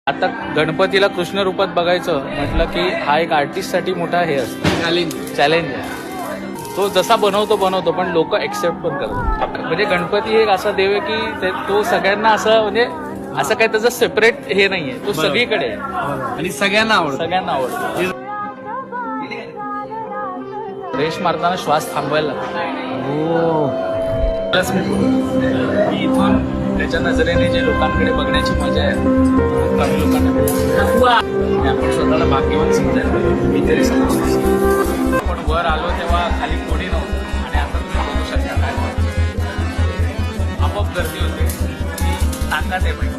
आता गणपतीला कृष्ण रूपात बघायचं म्हटलं की हा एक आर्टिस्टसाठी मोठा हे असतं चॅलेंज आहे. तो जसा बनवतो पण लोक एक्सेप्ट पण करतात. म्हणजे गणपती एक असा देव आहे की तो सगळ्यांना असं म्हणजे असं काही त्याचं सेपरेट हे नाहीये, तो सगळीकडे आहे आणि सगळ्यांना आवडतो. रेश मारताना श्वास थांबवायला इथून त्याच्या नजरेने जे लोकांकडे बघण्याची मजा आहे कमी लोकांना मिळते. आपण स्वतःला भाग्यवान समजायला मी तरी समजतो. पण वर आलो तेव्हा खाली कोणी नव्हतं आणि आता तुम्ही बघू शकता काय आपोआप गर्दी होते. ताकद आहे पाहिजे.